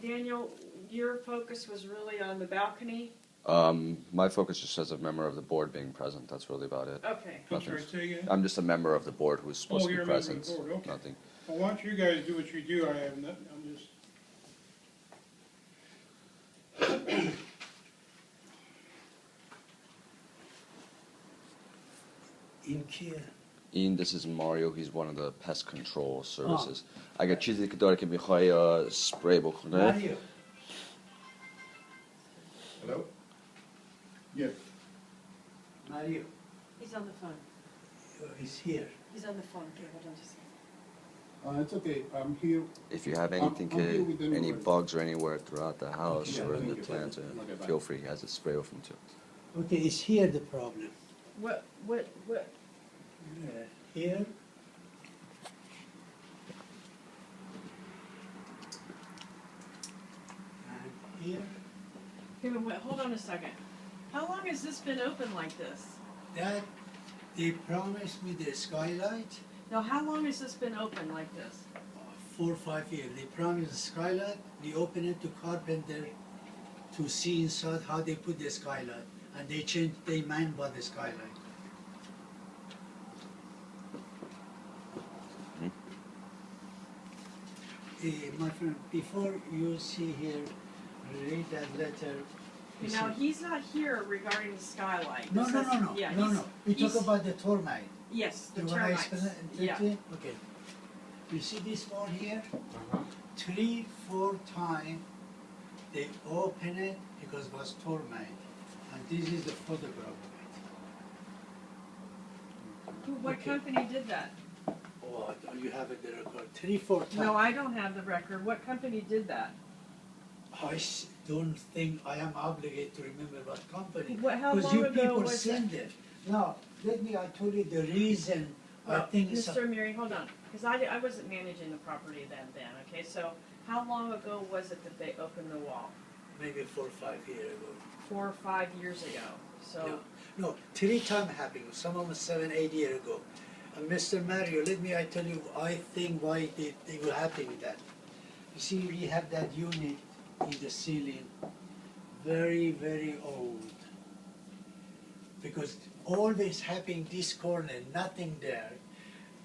Daniel, your focus was really on the balcony? My focus just as a member of the board being present. That's really about it. Okay. I'm sorry, say again? I'm just a member of the board who's supposed to you're be a member of present. the board, okay. Nothing. Well, why don't you guys do what you do, I have nothing, I'm just. این کیه؟ Ian, this is Mario. He's one of the pest control services. اگه چیزی که داره که میخوای اسپری بکنه. ماریو. Hello? Yes. Mario, He's on the phone. is here. He's on the phone. Okay, hold on just a second. It's okay, I'm here. If you have anything, I'm here with them any already. bugs or anywhere throughout the house Okay, or in thank the you. plants, Okay, bye. feel free. He has a spray of them too. Okay, is here the problem. What? Here. And here. Wait, hold on a second. How long has this been open like this? That, they promised me the skylight, No, how long has this been open like this? 4 or 5 years. They promised the skylight, we open it to carpenter to see inside how they put the skylight. And they changed their mind about the skylight. My friend, before you see here, read that letter. You Now, see- he's not here regarding the skylight. No, This no, is- no, no, Yeah, no, he's- no. We talk he's- about the termite. Yes, the You wanna termites. explain it? Yeah. Okay. You see this wall here? Uh-huh. 3-4 times they open it because it was termite. And this is the photograph of What Okay. company did that? it. Oh, you have it there record. 3-4 times. No, I don't have the record. What company did that? Don't think I am obligated to remember what company. How Because long you ago people was send it. Now, I told you the reason I think it's. Mr. Mary, hold on, because I wasn't managing the property then, okay? So how long ago was it that they opened the wall? Maybe 4 or 5 years ago. 4 or 5 years ago, so. No, 3 times happened. Some of them 7-8 years ago. And Mr. Mario, I tell you, I think why they were happy with that. You see, we have that unit in the ceiling, very, very old. Because always having this corner, nothing there.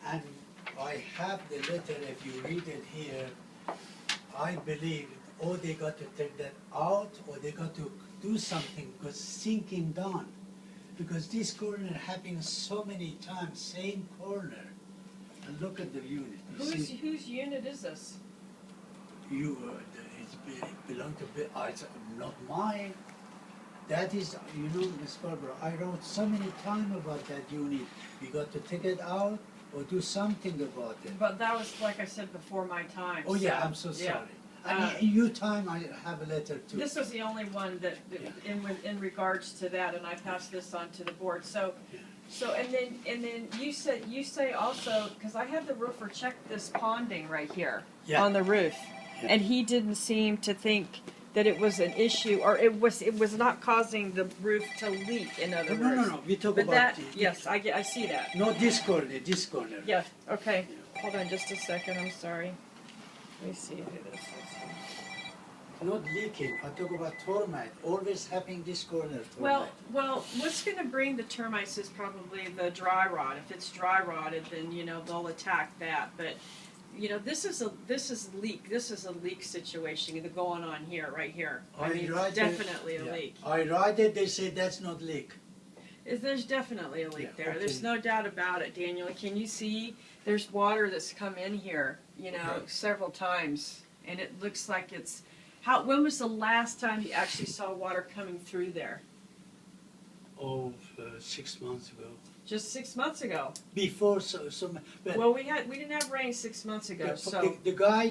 And I have the letter, if you read it here, I believe, or they got to take that out, or they got to do something, because sinking down. Because this corner happening so many times, same corner. And look at the unit. You see, Whose unit is this? it belong to, it's not mine. That is, Ms. Barbara, I wrote so many times about that unit. We got to take it out or do something about it. But that was, like I said, before my time. Oh yeah, I'm so yeah. sorry. And in your time, I have a letter too. This was the only one that, in regards to that, and I passed this on to the board, so. Yeah. So, and then you say also, because I had the roofer check this ponding right here Yeah. on the roof, Yeah. and he didn't seem to think that it was an issue, or it was not causing the roof to leak, in other No, words. no, no, we talk But about. that, yes, I see that. No, this corner, this corner. Yeah, okay, hold on just a second, I'm sorry. Let me see who this is. Not leaking, I talk about termite, always having this corner termite. Well, what's gonna bring the termites is probably the dry rot. If it's dry rotted, then, they'll attack that, but, this is a leak situation going on here, right here. I mean, write it's definitely a yeah. leak. I write it, they say that's not leak. There's definitely a leak Yeah, there. There's okay. no doubt about it, Daniel. Can you see, there's water that's come in here, Okay. several times, and it looks like it's, when was the last time you actually saw water coming through there? 6 months ago. Just 6 months ago. Before but Well, we didn't have rain 6 months ago, so. the guy,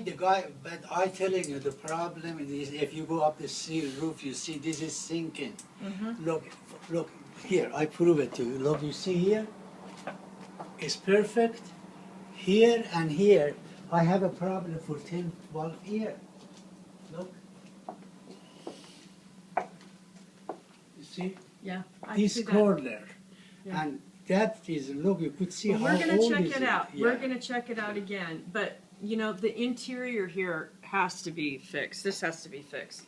but I telling you, the problem is if you go up the roof, you see this is sinking. Mhm. Look, here, I prove it to you. Look, you see here? It's perfect. Here and here, I have a problem for 10, 12 years. Look. You see? Yeah, I This see that. corner. Yeah. And that is, look, you could see Well, how we're gonna old check is it out. We're Yeah. gonna check it out again, but you know, the interior here has to be fixed. This has to be fixed.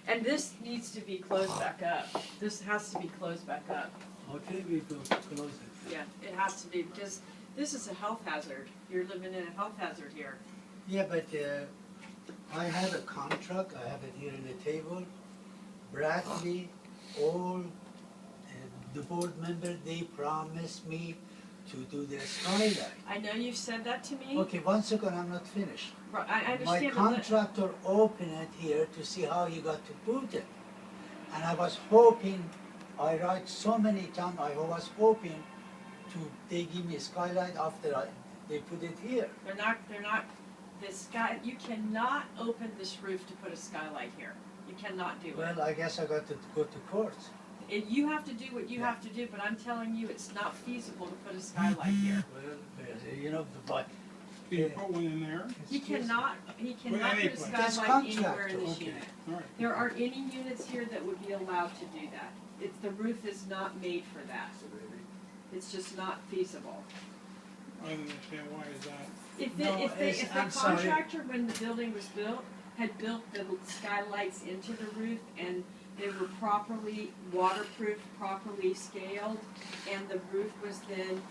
And this needs to be closed back up. This has to be closed back up. Okay, we go close it. Yeah, it has to be, because this is a health hazard. You're living in a health hazard here. Yeah, but I have a contract, I have it here on the table. Bradley, all the board members, they promised me to do the skylight. I know you've said that to me. Okay, 1 second, I'm not finished. Right, I My understand. contractor opened it here to see how he got to put it. And I was hoping, I write so many times, I was hoping they give me a skylight after they put it here. They're not, you cannot open this roof to put a skylight here. You cannot do it. Well, I guess I got to go to court. You have to do what you have to do, but I'm telling you, it's not feasible to put a skylight here. Well, you know, but Can you put one in there? He cannot any put a place. That's skylight anywhere in contractor, this okay. unit. All right. There aren't any units here that would be allowed to do that. The roof is not made for that. It's just not feasible. I don't understand why is that. If No, the I'm sorry. contractor, when the building was built, had built the skylights into the roof and they were properly waterproof, properly scaled, and the roof was then,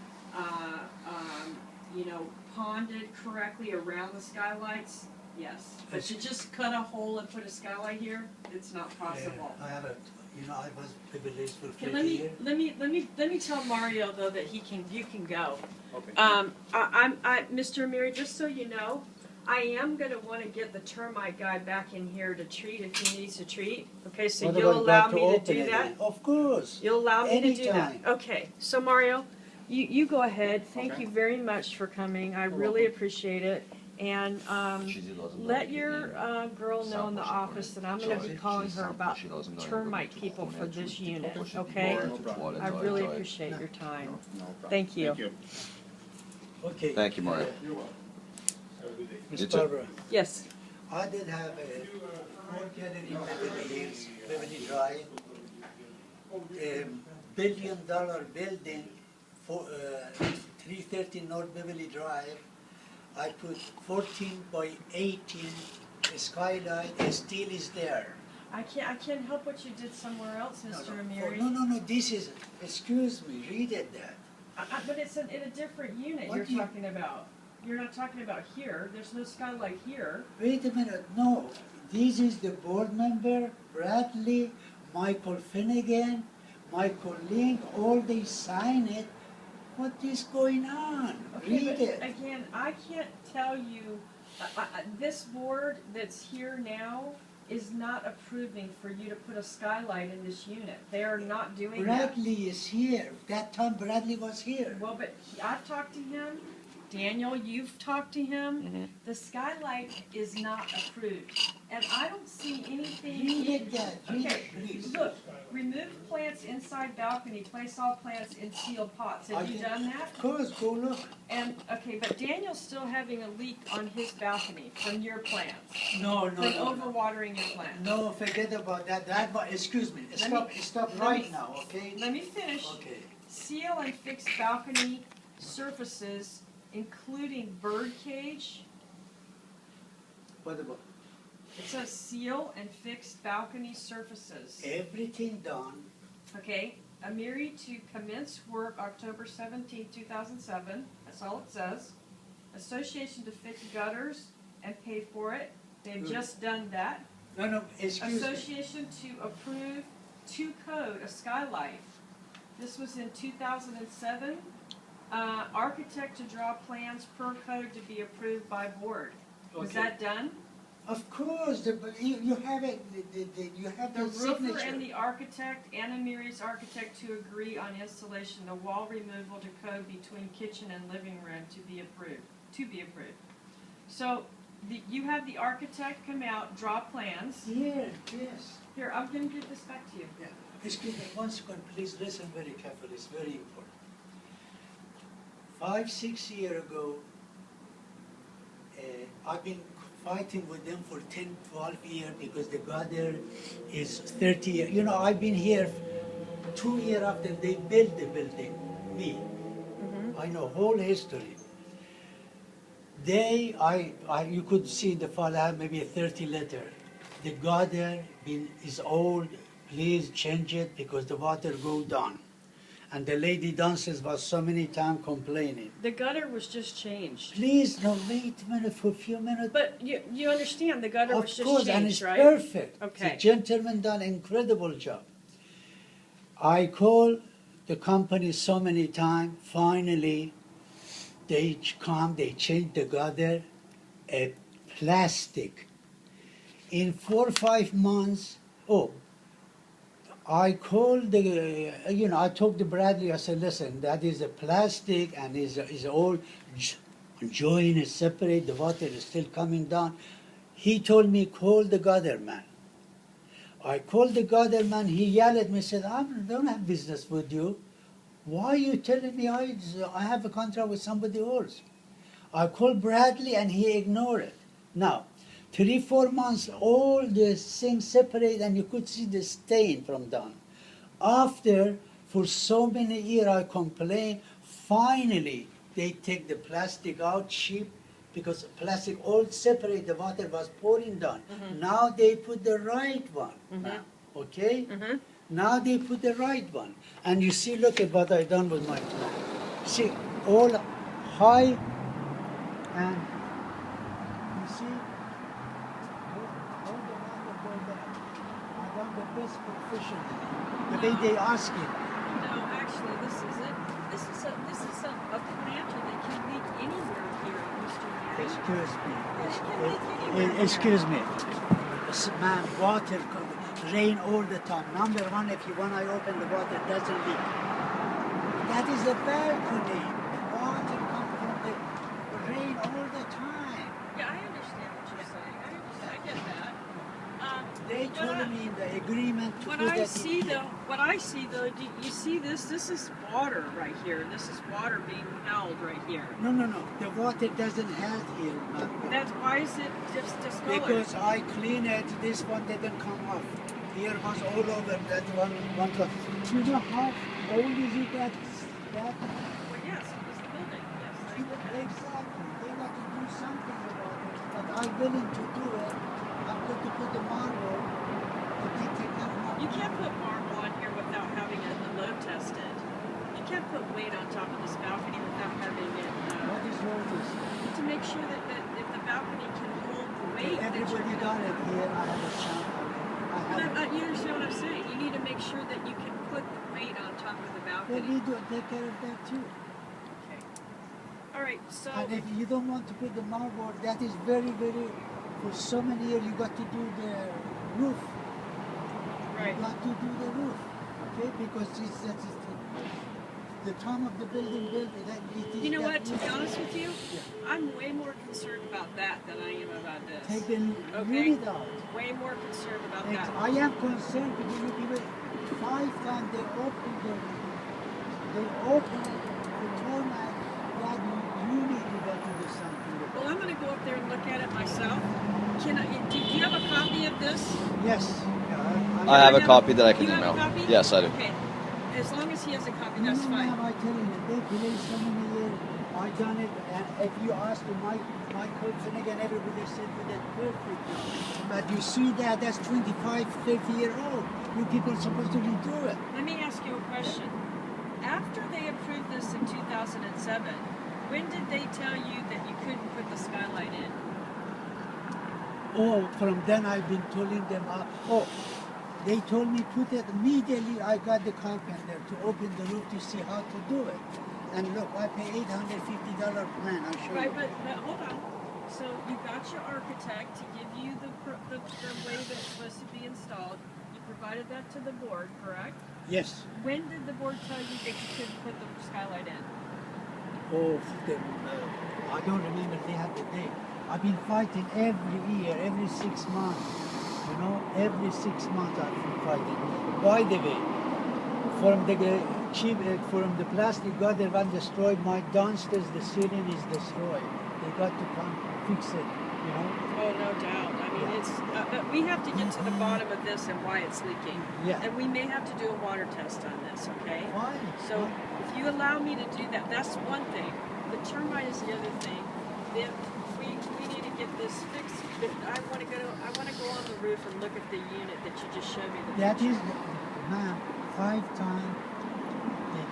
ponded correctly around the skylights, yes. But to just cut a hole and put a skylight here, it's not possible. I have a, I was privileged for Okay, 50 years. let me tell Mario though that you can go. Okay. Mr. Amiri, just so you know, I am gonna wanna get the termite guy back in here to treat if he needs to treat. Okay, so What you'll about allow to me to open do it that? then? Of course. You'll allow me to do that? Anytime. Okay, so Mario, you go ahead. Thank Okay. you very much for coming. I really appreciate it. And, Cheesy doesn't know let if he your can girl know in the sample office she that I'm gonna be Cheesy calling her about she doesn't know termite if people for this she unit, can okay? No problem. I really appreciate your time. No problem. Thank you. Thank you. Okay. Thank you, Mario. You're welcome. Have a good day. Ms. You too. Barbara, Yes. I did have a court gathering in Beverly Hills, Beverly Drive. A $1 billion building for 330 North Beverly Drive. I put 14 by 18 skylight, still is there. I can't help what you did somewhere else, Mr. Amiri. No, this is, excuse me, read it there. But it's in a different unit What you're do you- talking about. You're not talking about here. There's no skylight here. Wait a minute, no, this is the board member, Bradley, Michael Finnegan, Michael Link, all they sign it. What is going on? Okay, Read but it. again, I can't tell you, this board that's here now is not approving for you to put a skylight in this unit. They are not doing that. Bradley is here, that time Bradley was here. Well, but I've talked to him. Daniel, you've talked to him. The skylight is not approved. And I don't see anything. Read it that, read Okay, it, please. look, remove plants inside balcony, place all plants in sealed pots. Have you done that? Of course, go look. And, okay, but Daniel's still having a leak on his balcony from your plants, No, from overwatering your plants. No, forget about that, excuse me, stop let right me- now, okay? Let me finish. Okay. Seal and fix balcony surfaces, including bird cage. What about, It says seal and fix balcony surfaces. everything done, Okay, Amiri to commence work October 17, 2007. That's all it says. Association to fix gutters and pay for it. They've Good. just done that. no, excuse me. Association to approve to code a skylight. This was in 2007. Architect to draw plans per code to be approved by board. Was Okay. that done? Of course, you have it, you have The the signature. roofer and the architect, Anna Miri's architect, to agree on installation of wall removal to code between kitchen and living room to be approved. So, you have the architect come out, draw plans. Here, yes. Here, I'm gonna give this back to you. Yeah. Excuse me, 1 second, please listen very carefully, it's very important. 5-6 years ago, I've been fighting with them for 10-12 years because the gutter is 30 years. You know, I've been here 2 years after they built the building, me. I know whole history. You could see in the file, I have maybe a 30 letter. The gutter is old, please change it because the water go down. And the lady downstairs was so many times complaining. The gutter was just changed. Please, no, wait a minute for a few minutes. But you understand, the gutter was Of just course, and changed, it's right? perfect. Okay. The gentleman done an incredible job. I called the company so many times. Finally, they come, they change the gutter, a plastic. In 4 or 5 months, I called I talked to Bradley, I said, listen, that is a plastic and is all joined, is separate, the water is still coming down. He told me, call the gutter man. I called the gutter man, he yelled at me, said, I don't have business with you. Why are you telling me I have a contract with somebody else? I called Bradley and he ignored it. Now, 3 or 4 months, all the things separate and you could see the stain from down. After, for so many years I complained, finally they take the plastic out cheap because plastic all separate, the water was pouring down. Now they put the right one, now, okay? Now they put the right one. And you see, look at what I done with my plant. See, all high and you see, all the water go down. I done the best professional. The way they ask it. No, actually, this is it. This is a planter that can leak anywhere here in Eastern Area. Excuse me. Man, water, rain all the time. Number one, if you want to open the water, it doesn't leak. That is a balcony. Water comes from the rain all the time. Yeah, I understand what you're saying. I get that. They told me in the agreement to What put I that see though, you see this? This is water right here. This is water being held right here. No. The water doesn't have here, ma'am. That's why is it just discolored? Because I clean it, this one didn't come off. Here was all over that one. You know how old is it that? Well, yes, it was the building. Yes, I did that. Exactly. They got to do something about it. But I'm willing to do it. I'm going to put the marble. But they take that marble. You can't put marble on here without having it load tested. You can't put weight on top of this balcony without having it What is all this? to make sure that if the balcony can hold the weight that you're Everybody gonna done it here. I have a chance. You understand what I'm saying? You need to make sure that you can put the weight on top of the Well, balcony. we do take care of that too. Okay. All right. So And if you don't want to put the marble, that is very, very, for so many years you got to do the roof. right. You got to do the roof, okay? Because that is the time of the building built. It is You know that what? To be honest with you, I'm way more concerned about that than I am about this. take the Okay. unit out. Way more concerned about Next, that. I am concerned because you give it 5 times they open the tarmac that you need to got to do something with. Well, I'm going to go up there and look at it myself. Do you have a copy of this? Yes. I have a copy that I can You have a email. copy? Yes, I do. Okay. As long as he has a copy, No, that's fine. ma'am, I tell you, they delay so many years. I done it, and if you ask Michael Finnegan, everybody said you did perfect. But you see that's 25, 30 years old. You people are supposed to redo it. Let me ask you a question. After they approved this in 2007, when did they tell you that you couldn't put the skylight in? Oh, from then I've been telling them, they told me put it immediately. I got the carpenter to open the roof to see how to do it. And look, I pay $850 plan. I'll show Right, you. but hold on. So you got your architect to give you the way that it's supposed to be installed. You provided that to the board, correct? Yes. When did the board tell you that you couldn't put the skylight in? Oh, I don't remember. They have the date. I've been fighting every year, every 6 months. You know, every 6 months I've been fighting. By the way, from the plastic gutter one destroyed, my downstairs the ceiling is destroyed. They got to come fix it. You know. Oh, no doubt. I mean, it's. But we have to get to the bottom of this and why it's leaking. Yeah. And we may have to do a water test on this. Okay. Why? So if you allow me to do that, that's one thing. The termite is the other thing. then we need to get this fixed. But I wanna go on the roof and look at the unit that you just showed me the That picture. is, ma'am, 5 times they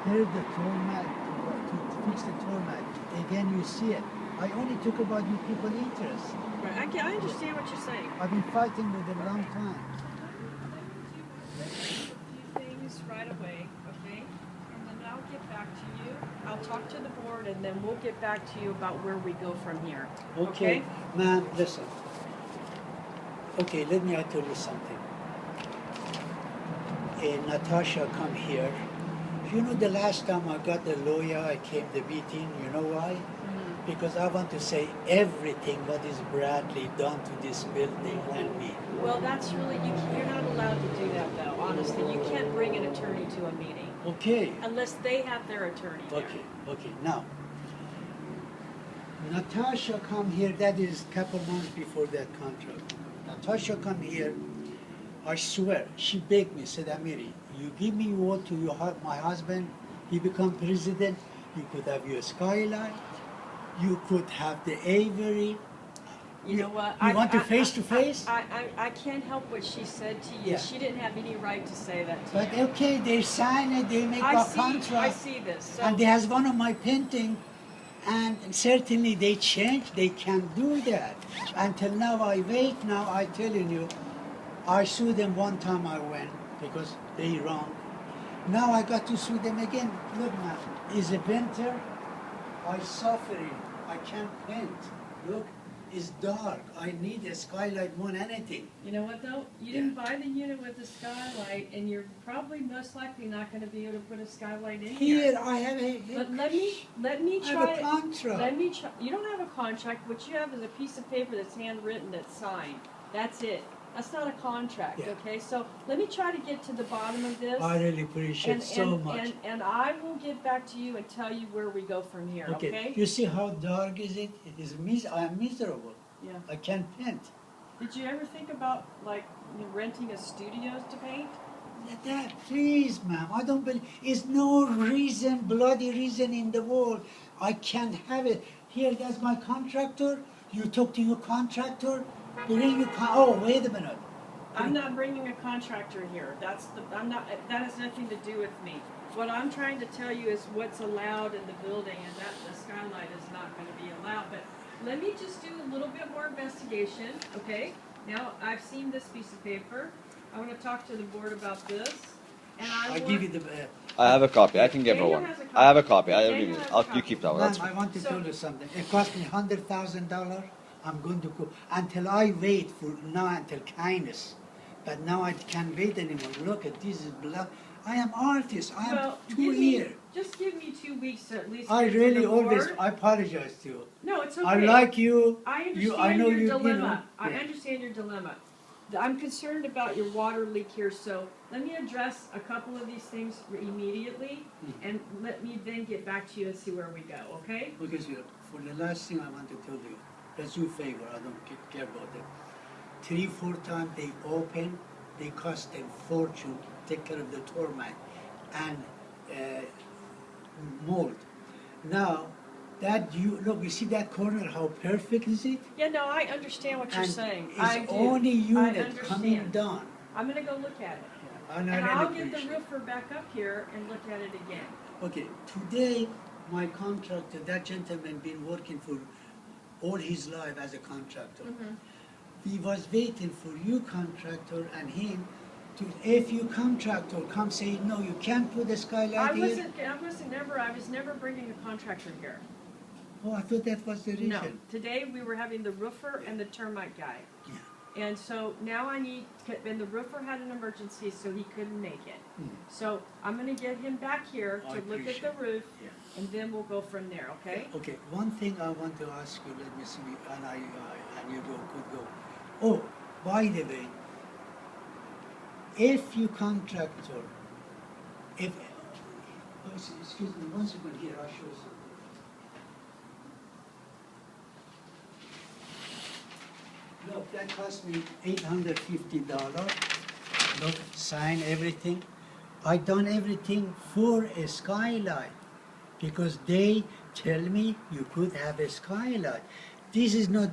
tear the torment to fix the torment. Again, you see it. I only talk about you people interest. Right, I understand what you're saying. I've been fighting with it a long time. Let me do a few things right away, okay? And then I'll get back to you. I'll talk to the board and then we'll get back to you about where we go from here. Okay, ma'am, listen. Okay, let me tell you something. Natasha come here. You know the last time I got the lawyer, I came the meeting, you know why? Because I want to say everything what is Bradley done to this building and me. Well, that's really, you're not allowed to do that though, honestly. You can't bring an attorney to a meeting Okay, unless they have their attorney there. okay, now. Natasha come here, that is couple months before that contract. Natasha come here, I swear, she begged me, said, Amiri, you give me word to my husband, he become president, you could have your skylight, you could have the Avery. You know what? You want to face to face? I can't help what she said to you. Yeah. She didn't have any right to say that to But you. okay, they sign it, they make a contract. I see this. So, And they has one of my painting, and certainly they change, they can do that. Until now I wait, now I telling you, I sued them one time I went, because they wrong. Now I got to sue them again. Look now, it's a winter, I suffering, I can't paint. Look, it's dark, I need a skylight more than anything. you know what though? You didn't buy the unit with the skylight, and you're probably most likely not going to be able to put a skylight in Here I have a, But let me I try. have a contract. Let me try. You don't have a contract. What you have is a piece of paper that's handwritten, that's signed. That's it. That's not a contract, Yeah. okay? So let me try to get to the bottom of this. I really appreciate and, so and, much. And I will get back to you and tell you where we go from here, okay? You see how dark is it? It is I am miserable. Yeah. I can't paint. Did you ever think about, like, renting a studio to paint? That, please, ma'am, I don't believe, it's no reason, bloody reason in the world. I can't have it. Here, that's my contractor. You talk to your contractor. Bring your oh, wait a minute. I'm not bringing a contractor here. That has nothing to do with me. What I'm trying to tell you is what's allowed in the building, and that the skylight is not going to be allowed. But let me just do a little bit more investigation, okay? Now, I've seen this piece of paper. I want to talk to the board about this. And I give you the, I have a copy. I can give her Daniel one. has a I have a copy. copy. I'll Daniel give you. has a You copy. keep that one. ma'am, That's I fine. want to So- tell you something. It cost me $100,000. I'm going to go until I wait for now until kindness. But now I can't wait anymore. Look at this is blood. I am artist. I am Well, 2 years. just give me 2 weeks to at least I get to really the always, board. I apologize to you. No, it's okay. I like you. I understand You, I know your you, dilemma. you know. I yeah. understand your dilemma. I'm concerned about your water leak here, so let me address a couple of these things immediately, and let me then get back to you and see where we go, okay? Because for the last thing I want to tell you, that's your favor, I don't care about them. 3-4 times they open, they cost them fortune, take care of the termite and mold. Now, that you see that corner, how perfect is it? Yeah, no, I understand what you're And saying. it's I do. only I unit coming understand. down. I'm gonna go look at it. And I And really I'll get the appreciate it. roofer back up here and look at it again. Okay, today my contractor, that gentleman been working for all his life as a contractor. We was waiting for you contractor and him to, if you contractor come say, no, you can't put the skylight I here. was never bringing a contractor here. Oh, I thought that was the reason. No, today we were having the roofer and the termite guy. Yeah. And so now and the roofer had an emergency, so he couldn't make it. So I'm gonna get him back here I to look at the appreciate roof, Yeah. and then we'll go from there, okay? Okay, one thing I want to ask you, let me see, and you could go. Oh, by the way, if you contractor, excuse me, 1 second here, I'll show you something. Look, that cost me $850. Look, sign everything. I done everything for a skylight because they tell me you could have a skylight. This is not,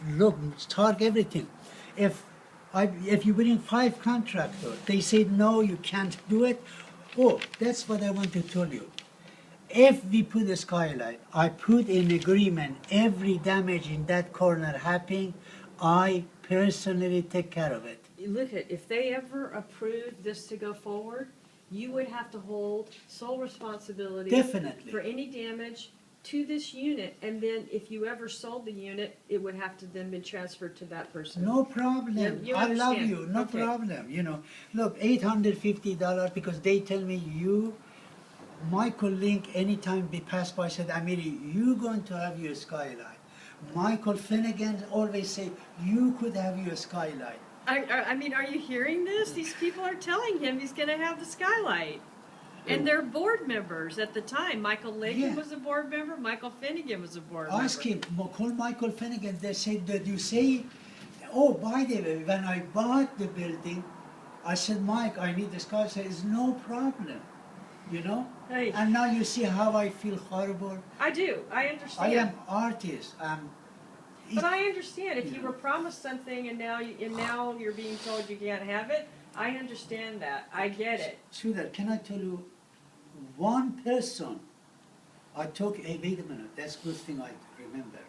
look, talk everything. If you bring 5 contractors, they say no, you can't do it. Oh, that's what I want to tell you. If we put a skylight, I put in agreement every damage in that corner happening, I personally take care of it. You look at, if they ever approved this to go forward, you would have to hold sole responsibility Definitely. for any damage to this unit, and then if you ever sold the unit, it would have to then be transferred to that person. No problem. You I love understand. you. No Okay. problem. You know, look, $850 because they tell me you, Michael Link, anytime we pass by said, Amiri, you going to have your skylight. Michael Finnegan always say, you could have your skylight. I mean, are you hearing this? These people are telling him he's gonna have the skylight. And they're board members at the time. Michael Lincoln Yeah. was a board member, Michael Finnegan was a board member. Ask him, call Michael Finnegan. They said, did you say, oh, by the way, when I bought the building, I said, Mike, I need the skylight. He said, it's no problem, you know? Hey, And now you see how I feel horrible. I do, I I understand. am artist. But I understand, if you were promised something and now you're being told you can't have it, I understand that, I get it. Sweetheart, can I tell you, one person, I took, hey, wait a minute, that's good thing I remember.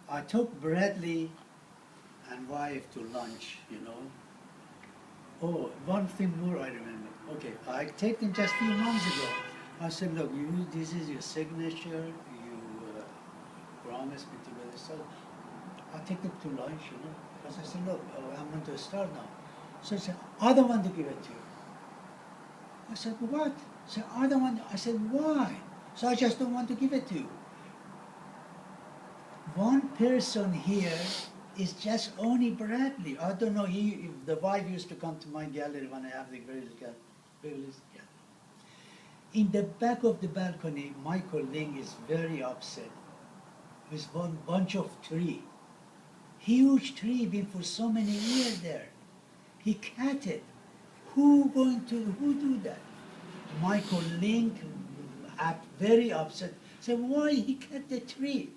I took Bradley and wife to lunch, you know. Oh, one thing more I remember. Okay, I take them just few months ago. I said, look, this is your signature, you promised me to do this. So I take them to lunch, you know. Because I said, look, I'm going to start now. So I said, I don't want to give it to you. I said, what? I said, I don't want. I said, why? So I just don't want to give it to you. One person here is just only Bradley. I don't know. The wife used to come to my gallery when I have the greatest gallery. In the back of the balcony, Michael Ling is very upset. With one bunch of tree, huge tree, been for so many years there. He cut it. Who do that? Michael Link, very upset, said, why he cut the tree?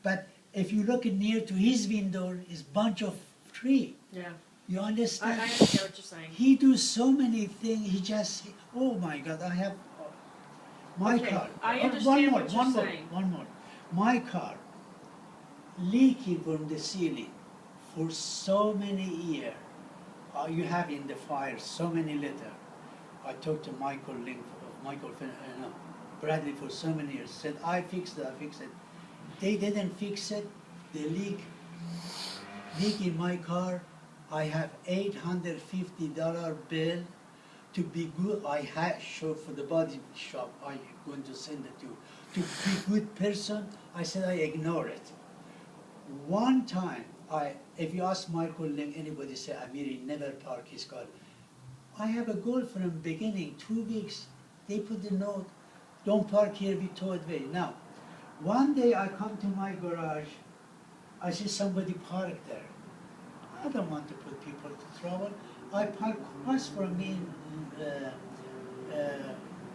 But if you look near to his window, is bunch of tree. Yeah, You I understand? understand what you're saying. He do so many things, he just, oh my God, I have, my Okay, car. I Oh, understand what you're one saying. more. My car, leaking from the ceiling for so many years. You have in the fire so many letters. I talked to Michael Link, Bradley for so many years. Said I fixed it. They didn't fix it. The leak in my car. I have $850 bill. To be good, I had showed for the body shop. I'm going to send it to you. To be good person, I said I ignore it. One time, if you ask Michael Ling, anybody say Amiri never park his car. I have a goal from beginning, 2 weeks. They put the note, don't park here, we tow it away. Now, one day I come to my garage, I see somebody parked there. I don't want to put people to trouble. I park across from me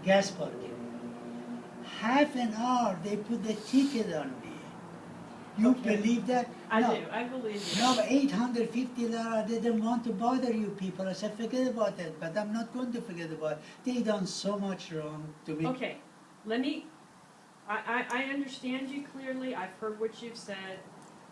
gas parking. Half an hour, they put the ticket on me. You Okay. believe that? I No. do, I believe you. No, $850, I didn't want to bother you people. I said, forget about it, but I'm not going to forget about it. They done so much wrong to me. Okay, I understand you clearly, I've heard what you've said.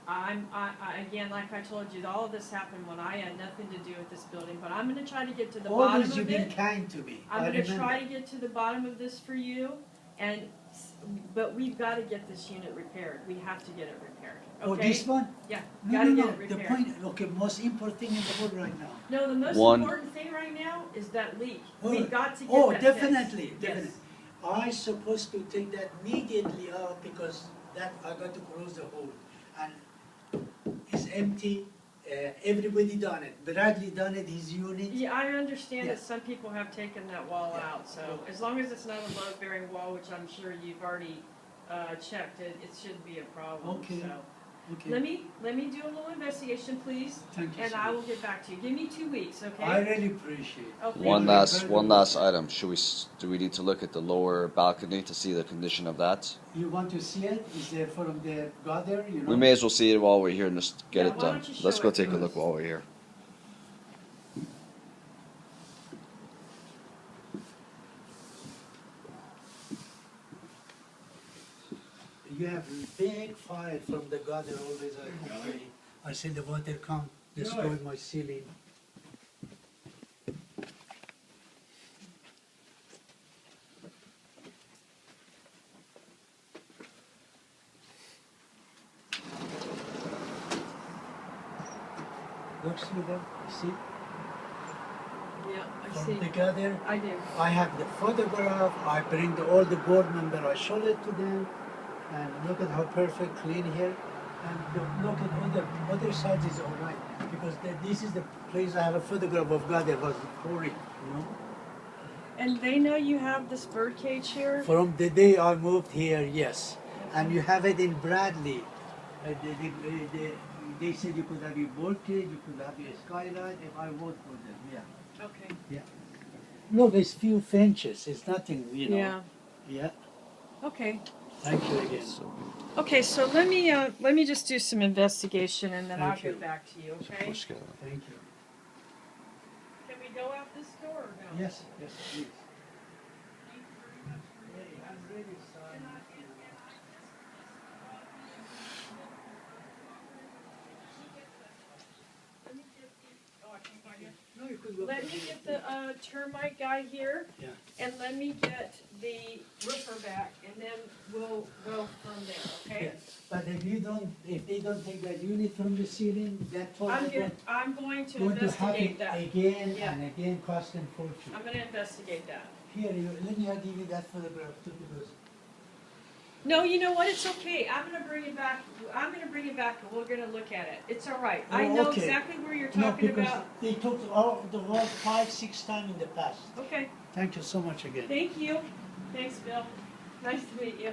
Again, like I told you, all of this happened when I had nothing to do with this building, but I'm gonna try to get to the bottom Always of you've been it. kind to me. I'm I gonna remember. try to get to the bottom of this for you, but we've gotta get this unit repaired, we have to get it repaired, Oh, okay? this one? Yeah, No, gotta no, get no. it The repaired. point, okay, most important thing in the world right now. No, the most One- important thing right now is that leak. Oh, We've got to get oh, that fixed. definitely, Yes. definitely. I supposed to take that immediately out because that I got to close the hole. And it's empty, everybody done it. Bradley done it, his unit. Yeah, I understand Yeah. that some people have taken that wall Yeah. out, so as long as it's not a load-bearing wall, which I'm sure you've already checked, it shouldn't be a problem, Okay. so. Okay. Let me do a little investigation, please, Thank you and so I will much. get back to you. Give me 2 weeks, okay? I really appreciate it. Oh, thank One you. last item. Do we need to look at the lower balcony to see the condition of that? You want to see it? Is there from the gutter, you know? We may as well see it while we're here and just get Yeah, it why done. don't you show Let's go it take a to look us? while we're here. You have big fire from the gutter always. I see the water come, destroy my ceiling. Looks through them, see? Yeah, I From see. the gutter. I do. I have the photograph, I bring all the board member, I show it to them, and look at how perfect, clean here. And look at other sides is all right, because this is the place I have a photograph of God that was pouring, you know. And they know you have this bird cage here? From the day I moved here, yes. And you have it in Bradley. They said you could have your bird cage, you could have your skylight, if I vote for them, yeah. Okay. Look, it's few inches, it's nothing, you know. Yeah. Yeah, Okay. thank you again. Okay, so let me just do some investigation and then I'll Thank you. get back to you, okay? Thank you. Can we go out this door or no? Yes, yes, please. I'm really sorry. No, you could go. Let me get the termite guy here. Yeah. And let me get the roofer back and then we'll go from there, okay? But if they don't take that unit from the ceiling, that toilet I'm going to going to investigate happen that. again Yeah. and again, cost them fortune. I'm gonna investigate that. Here, let me give you that photograph too, because No, you know what, it's okay, I'm gonna bring it back and we're gonna look at it, it's all right. I Oh, know okay. exactly where you're no, talking because about. they took all the wall 5-6 times in the past. Okay, Thank you so much again. thank you, thanks Bill, nice to meet you.